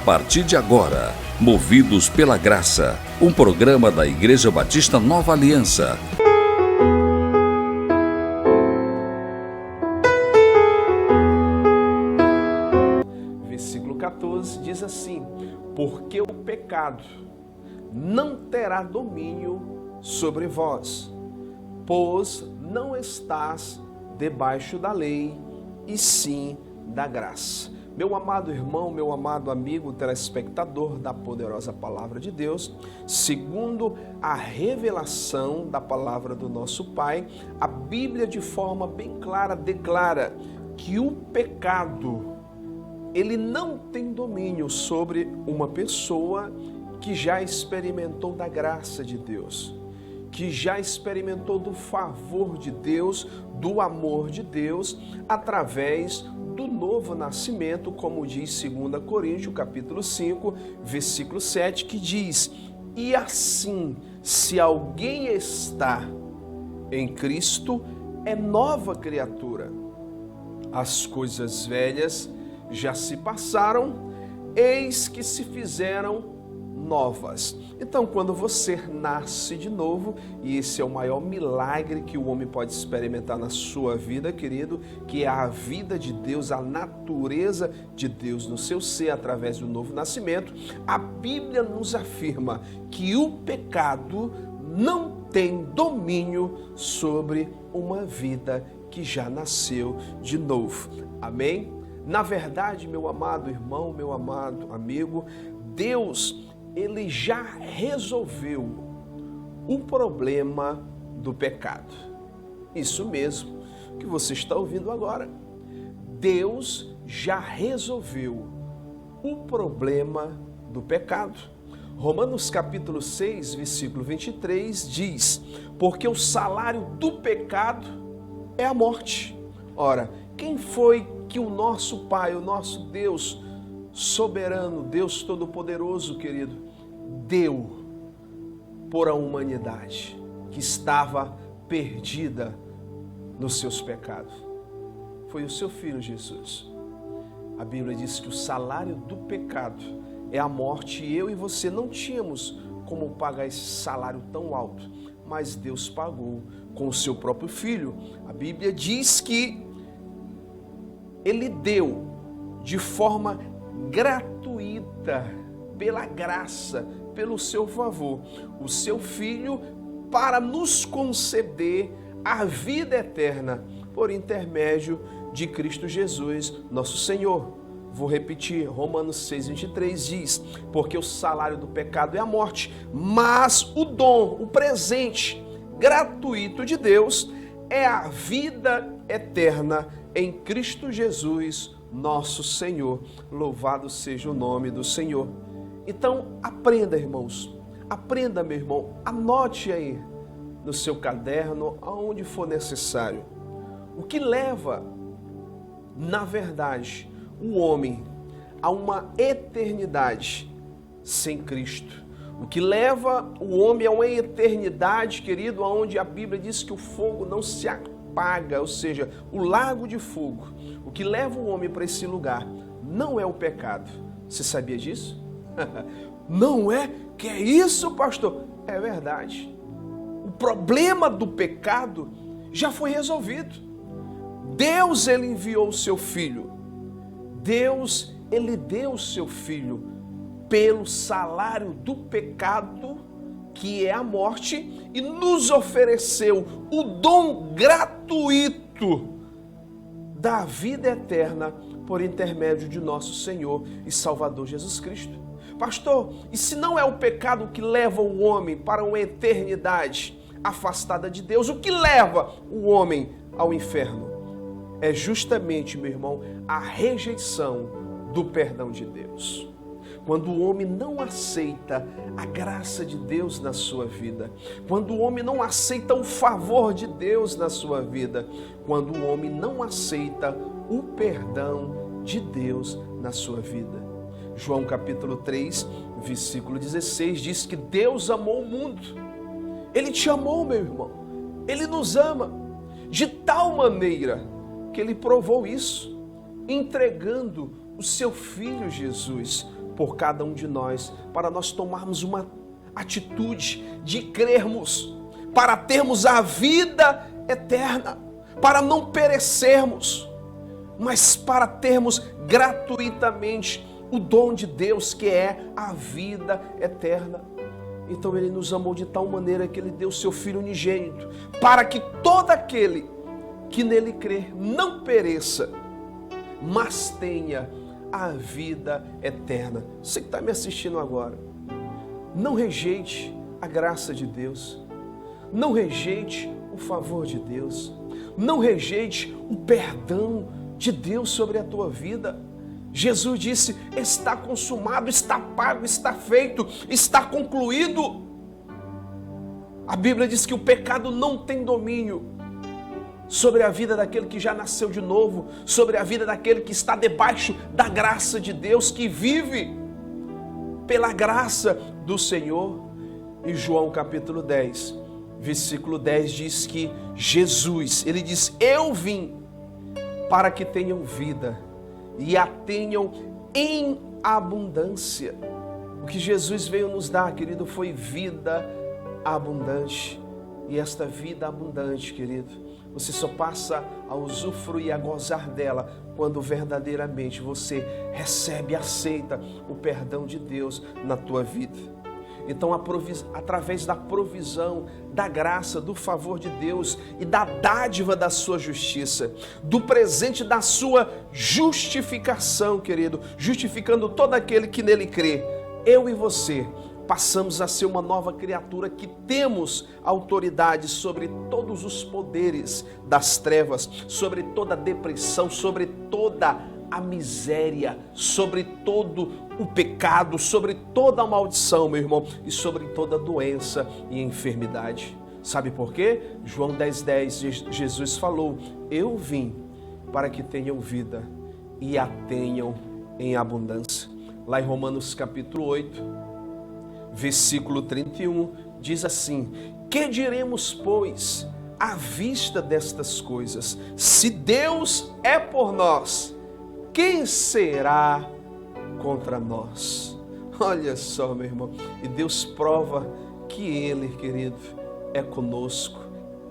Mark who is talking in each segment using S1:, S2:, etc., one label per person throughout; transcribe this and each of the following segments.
S1: partir de agora, Movidos pela Graça, um programa da Igreja Batista Nova Aliança.
S2: Versículo 14 diz assim: porque o pecado não terá domínio sobre vós, pois não estás debaixo da lei, e sim da graça. Meu amado irmão, meu amado amigo telespectador da poderosa palavra de Deus, segundo a revelação da palavra do nosso Pai, a Bíblia de forma bem clara declara que o pecado, ele não tem domínio sobre uma pessoa que já experimentou da graça de Deus, que já experimentou do favor de Deus, do amor de Deus, através do novo nascimento, como diz 2 Coríntios, capítulo 5, versículo 7, que diz: e assim, se alguém está em Cristo, é nova criatura. As coisas velhas já se passaram, eis que se fizeram novas. Então, quando você nasce de novo, e esse é o maior milagre que o homem pode experimentar na sua vida, querido, que é a vida de Deus, a natureza de Deus no seu ser, através do novo nascimento, a Bíblia nos afirma que o pecado não tem domínio sobre uma vida que já nasceu de novo. Amém? Na verdade, meu amado irmão, meu amado amigo, Deus, ele já resolveu o problema do pecado. Isso mesmo que você está ouvindo agora. Deus já resolveu o problema do pecado. Romanos capítulo 6, versículo 23 diz: porque o salário do pecado é a morte. Ora, quem foi que o nosso Pai, o nosso Deus soberano, Deus todo-poderoso, querido, deu por a humanidade que estava perdida nos seus pecados? Foi o seu Filho Jesus. A Bíblia diz que o salário do pecado é a morte, e eu e você não tínhamos como pagar esse salário tão alto, mas Deus pagou com o seu próprio Filho. A Bíblia diz que Ele deu de forma gratuita, pela graça, pelo seu favor, o seu Filho, para nos conceder a vida eterna por intermédio de Cristo Jesus, nosso Senhor. Vou repetir, Romanos 6,23 diz: porque o salário do pecado é a morte, mas o dom, o presente gratuito de Deus é a vida eterna em Cristo Jesus, nosso Senhor. Louvado seja o nome do Senhor. Então, aprenda, irmãos, aprenda, meu irmão, anote aí no seu caderno, aonde for necessário, o que leva, na verdade, o homem a uma eternidade sem Cristo. O que leva o homem a uma eternidade, querido, onde a Bíblia diz que o fogo não se apaga, ou seja, o lago de fogo. O que leva o homem para esse lugar não é o pecado. Você sabia disso? Não é? Que é isso, pastor? É verdade. O problema do pecado já foi resolvido. Deus, ele enviou o seu Filho. Deus, ele deu o seu Filho pelo salário do pecado, que é a morte, e nos ofereceu o dom gratuito da vida eterna por intermédio de nosso Senhor e Salvador Jesus Cristo. Pastor, e se não é o pecado que leva o homem para uma eternidade afastada de Deus, o que leva o homem ao inferno? É justamente, meu irmão, a rejeição do perdão de Deus. Quando o homem não aceita a graça de Deus na sua vida, quando o homem não aceita o favor de Deus na sua vida, quando o homem não aceita o perdão de Deus na sua vida. João capítulo 3, versículo 16 diz que Deus amou o mundo. Ele te amou, meu irmão. Ele nos ama de tal maneira que ele provou isso, entregando o seu Filho Jesus por cada um de nós, para nós tomarmos uma atitude de crermos, para termos a vida eterna, para não perecermos, mas para termos gratuitamente o dom de Deus, que é a vida eterna. Então Ele nos amou de tal maneira que Ele deu seu Filho unigênito, para que todo aquele que nele crer não pereça, mas tenha a vida eterna. Você que está me assistindo agora, não rejeite a graça de Deus, não rejeite o favor de Deus, não rejeite o perdão de Deus sobre a tua vida. Jesus disse: está consumado, está pago, está feito, está concluído. A Bíblia diz que o pecado não tem domínio sobre a vida daquele que já nasceu de novo, sobre a vida daquele que está debaixo da graça de Deus, que vive pela graça do Senhor. E João capítulo 10, versículo 10 diz que Jesus, Ele diz: eu vim para que tenham vida e a tenham em abundância. O que Jesus veio nos dar, querido, foi vida abundante. E esta vida abundante, querido, você só passa a usufruir, a gozar dela, quando verdadeiramente você recebe e aceita o perdão de Deus na tua vida. Então, através da provisão, da graça, do favor de Deus e da dádiva da sua justiça, do presente da sua justificação, querido, justificando todo aquele que nele crê, eu e você passamos a ser uma nova criatura, que temos autoridade sobre todos os poderes das trevas, sobre toda a depressão, sobre toda a miséria, sobre todo o pecado, sobre toda a maldição, meu irmão, e sobre toda doença e enfermidade. Sabe por quê? João 10:10, Jesus falou: eu vim para que tenham vida e a tenham em abundância. Lá em Romanos capítulo 8, versículo 31, diz assim: que diremos, pois, à vista destas coisas? Se Deus é por nós, quem será contra nós? Olha só, meu irmão, e Deus prova que Ele, querido, é conosco,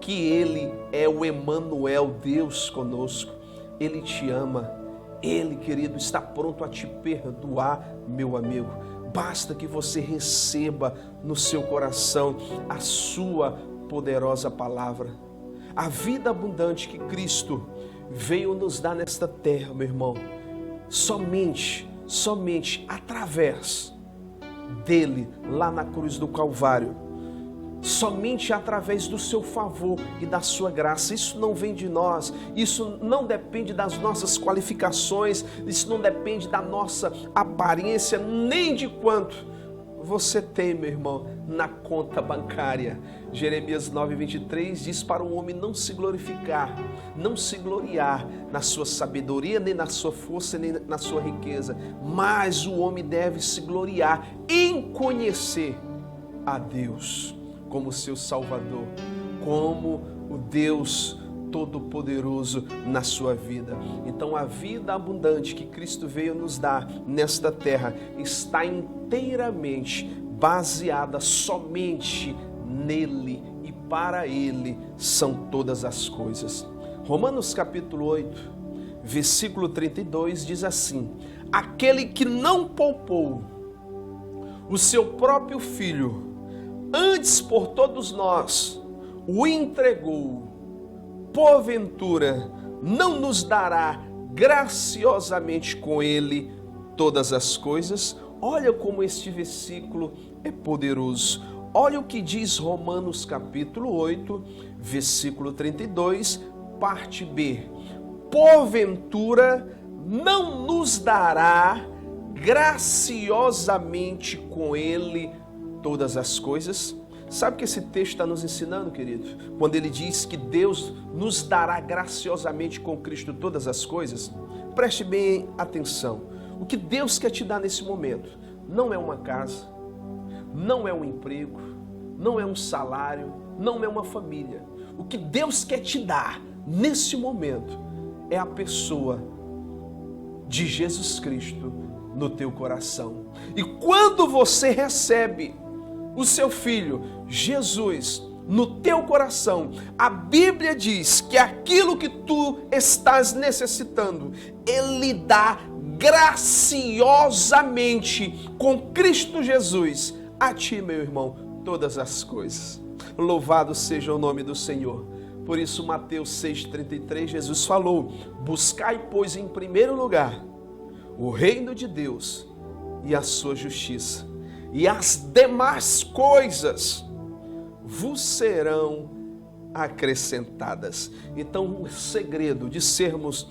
S2: que Ele é o Emanuel, Deus conosco. Ele te ama, Ele, querido, está pronto a te perdoar, meu amigo. Basta que você receba no seu coração a sua poderosa palavra. A vida abundante que Cristo veio nos dar nesta terra, meu irmão, somente através dele, lá na cruz do Calvário, somente através do seu favor e da sua graça. Isso não vem de nós, isso não depende das nossas qualificações, isso não depende da nossa aparência, nem de quanto você tem, meu irmão, na conta bancária. Jeremias 9:23 diz para o homem não se glorificar, não se gloriar na sua sabedoria, nem na sua força, nem na sua riqueza, mas o homem deve se gloriar em conhecer a Deus como seu Salvador, como o Deus Todo-Poderoso na sua vida. Então a vida abundante que Cristo veio nos dar nesta terra está inteiramente baseada somente nele, e para ele são todas as coisas. Romanos capítulo 8, versículo 32 diz assim: aquele que não poupou o seu próprio filho, antes por todos nós o entregou, porventura não nos dará graciosamente com ele todas as coisas? Olha como este versículo é poderoso. Olha o que diz Romanos capítulo 8, versículo 32, parte B. Porventura não nos dará graciosamente com ele todas as coisas? Sabe o que esse texto está nos ensinando, querido? Quando ele diz que Deus nos dará graciosamente com Cristo todas as coisas, preste bem atenção. O que Deus quer te dar nesse momento não é uma casa, não é um emprego, não é um salário, não é uma família. O que Deus quer te dar nesse momento é a pessoa de Jesus Cristo no teu coração. E quando você recebe o seu filho, Jesus, no teu coração, a Bíblia diz que aquilo que tu estás necessitando, Ele dá graciosamente com Cristo Jesus a ti, meu irmão, todas as coisas. Louvado seja o nome do Senhor. Por isso, Mateus 6,33, Jesus falou: buscai, pois, em primeiro lugar o reino de Deus e a sua justiça, e as demais coisas vos serão acrescentadas. Então, o segredo de sermos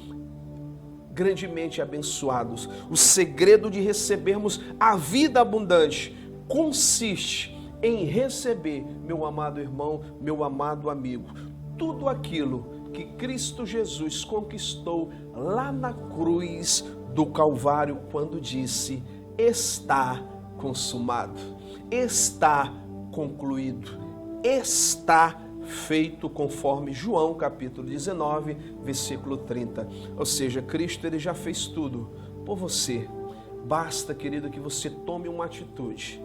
S2: grandemente abençoados, o segredo de recebermos a vida abundante, consiste em receber, meu amado irmão, meu amado amigo, tudo aquilo que Cristo Jesus conquistou lá na cruz do Calvário, quando disse: está consumado, está concluído, está feito, conforme João capítulo 19, versículo 30. Ou seja, Cristo, Ele já fez tudo por você. Basta, querido, que você tome uma atitude,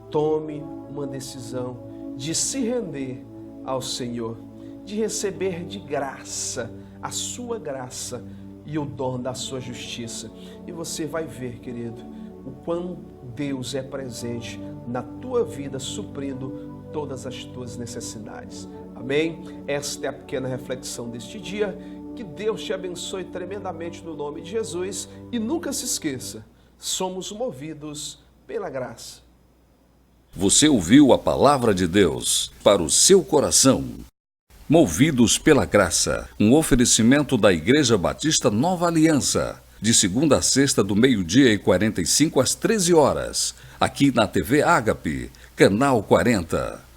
S2: tome uma decisão de se render ao Senhor, de receber de graça a sua graça e o dom da sua justiça. E você vai ver, querido, o quão Deus é presente na tua vida, suprindo todas as tuas necessidades. Amém? Esta é a pequena reflexão deste dia. Que Deus te abençoe tremendamente no nome de Jesus. E nunca se esqueça, somos movidos pela graça.
S1: Você ouviu a palavra de Deus para o seu coração. Movidos pela graça, um oferecimento da Igreja Batista Nova Aliança, de segunda a sexta, do 12h45 às 13h, aqui na TV Ágape, canal 40.